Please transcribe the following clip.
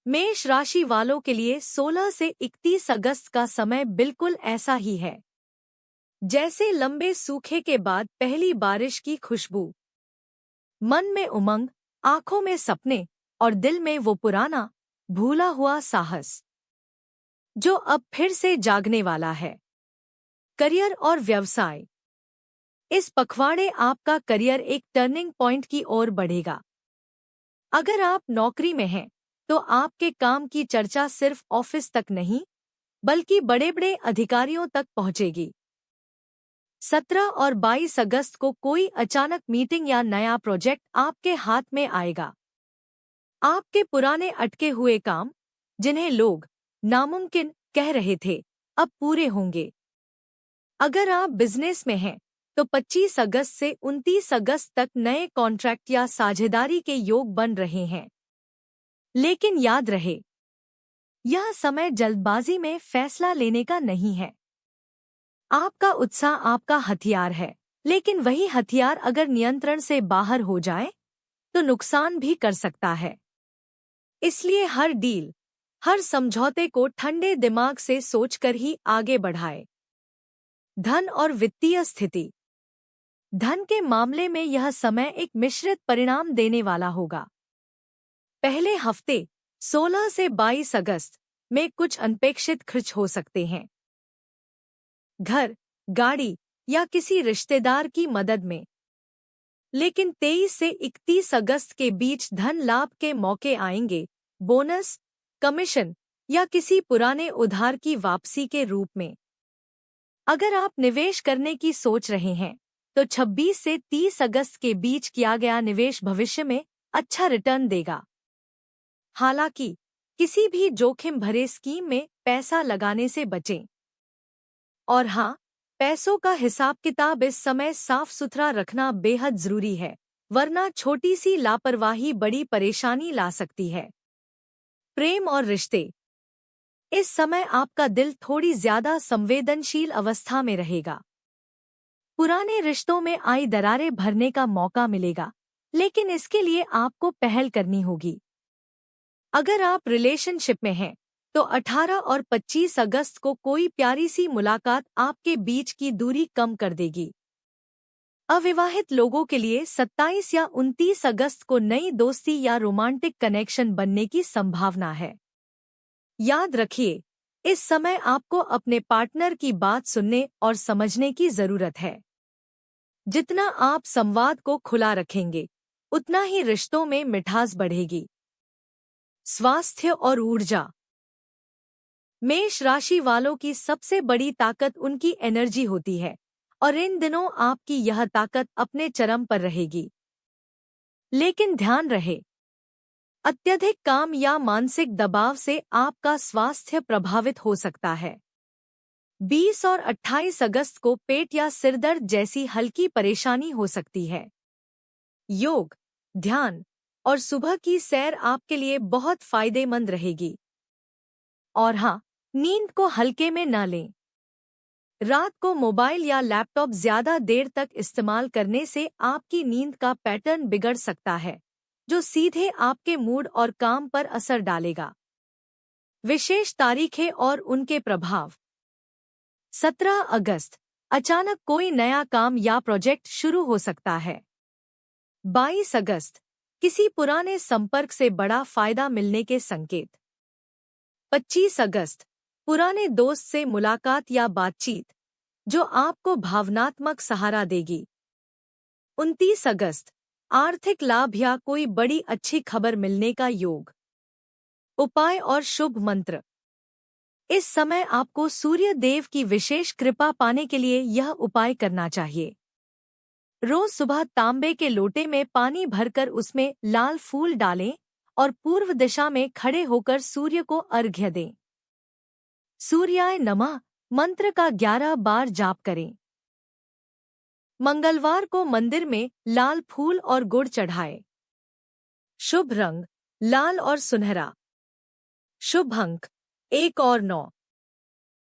मेष राशि वालों के लिए 16 से 31 अगस्त का समय बिल्कुल ऐसा ही है जैसे लंबे सूखे के बाद पहली बारिश की खुशबू। मन में उमंग, आंखों में सपने और दिल में वो पुराना भूला हुआ साहस जो अब फिर से जागने वाला है। करियर और व्यवसाय। इस पखवाड़े आपका करियर एक टर्निंग पॉइंट की ओर बढ़ेगा। अगर आप नौकरी में हैं तो आपके काम की चर्चा सिर्फ ऑफिस तक नहीं बल्कि बड़े-बड़े अधिकारियों तक पहुंचेगी। 17 और 22 अगस्त को कोई अचानक मीटिंग या नया प्रोजेक्ट आपके हाथ में आएगा। आपके पुराने अटके हुए काम, जिन्हें लोग नामुमकिन कह रहे थे, अब पूरे होंगे। अगर आप बिजनेस में हैं तो 25 अगस्त से 29 अगस्त तक नए कॉन्ट्रैक्ट या साझेदारी के योग बन रहे हैं। लेकिन याद रहे, यह समय जल्दबाजी में फैसला लेने का नहीं है। आपका उत्साह आपका हथियार है, लेकिन वही हथियार अगर नियंत्रण से बाहर हो जाए तो नुकसान भी कर सकता है। इसलिए हर डील, हर समझौते को ठंडे दिमाग से सोचकर ही आगे बढ़ाएं। धन और वित्तीय स्थिति। धन के मामले में यह समय एक मिश्रित परिणाम देने वाला होगा। पहले हफ्ते 16 से 22 अगस्त में कुछ अनपेक्षित खर्च हो सकते हैं। घर, गाड़ी या किसी रिश्तेदार की मदद में। लेकिन 23 से 31 अगस्त के बीच धन लाभ के मौके आएंगे, बोनस, कमीशन या किसी पुराने उधार की वापसी के रूप में। अगर आप निवेश करने की सोच रहे हैं तो 26 से 30 अगस्त के बीच किया गया निवेश भविष्य में अच्छा रिटर्न देगा। हालांकि किसी भी जोखिम भरे स्कीम में पैसा लगाने से बचें। और हाँ, पैसों का हिसाब किताब इस समय साफ सुथरा रखना बेहद जरूरी है, वरना छोटी सी लापरवाही बड़ी परेशानी ला सकती है। प्रेम और रिश्ते। इस समय आपका दिल थोड़ी ज्यादा संवेदनशील अवस्था में रहेगा। पुराने रिश्तों में आई दरारें भरने का मौका मिलेगा, लेकिन इसके लिए आपको पहल करनी होगी। अगर आप रिलेशनशिप में हैं तो 18 और 25 अगस्त को कोई प्यारी सी मुलाकात आपके बीच की दूरी कम कर देगी। अविवाहित लोगों के लिए 27 या 29 अगस्त को नई दोस्ती या रोमांटिक कनेक्शन बनने की संभावना है। याद रखिए, इस समय आपको अपने पार्टनर की बात सुनने और समझने की जरूरत है। जितना आप संवाद को खुला रखेंगे, उतना ही रिश्तों में मिठास बढ़ेगी। स्वास्थ्य और ऊर्जा। मेष राशि वालों की सबसे बड़ी ताकत उनकी एनर्जी होती है और इन दिनों आपकी यह ताकत अपने चरम पर रहेगी। लेकिन ध्यान रहे, अत्यधिक काम या मानसिक दबाव से आपका स्वास्थ्य प्रभावित हो सकता है। 20 और 28 अगस्त को पेट या सिरदर्द जैसी हल्की परेशानी हो सकती है। योग, ध्यान और सुबह की सैर आपके लिए बहुत फायदेमंद रहेगी। और हाँ, नींद को हल्के में न लें। रात को मोबाइल या लैपटॉप ज्यादा देर तक इस्तेमाल करने से आपकी नींद का पैटर्न बिगड़ सकता है, जो सीधे आपके मूड और काम पर असर डालेगा। विशेष तारीखें और उनके प्रभाव। 17 अगस्त, अचानक कोई नया काम या प्रोजेक्ट शुरू हो सकता है। 22 अगस्त, किसी पुराने संपर्क से बड़ा फायदा मिलने के संकेत। 25 अगस्त, पुराने दोस्त से मुलाकात या बातचीत, जो आपको भावनात्मक सहारा देगी। 29 अगस्त, आर्थिक लाभ या कोई बड़ी अच्छी खबर मिलने का योग। उपाय और शुभ मंत्र। इस समय आपको सूर्य देव की विशेष कृपा पाने के लिए यह उपाय करना चाहिए। रोज सुबह तांबे के लोटे में पानी भरकर उसमें लाल फूल डालें और पूर्व दिशा में खड़े होकर सूर्य को अर्घ्य दें। सूर्याय नमः मंत्र का 11 बार जाप करें। मंगलवार को मंदिर में लाल फूल और गुड़ चढ़ाएं। शुभ रंग लाल और सुनहरा। शुभ अंक 1 और 9।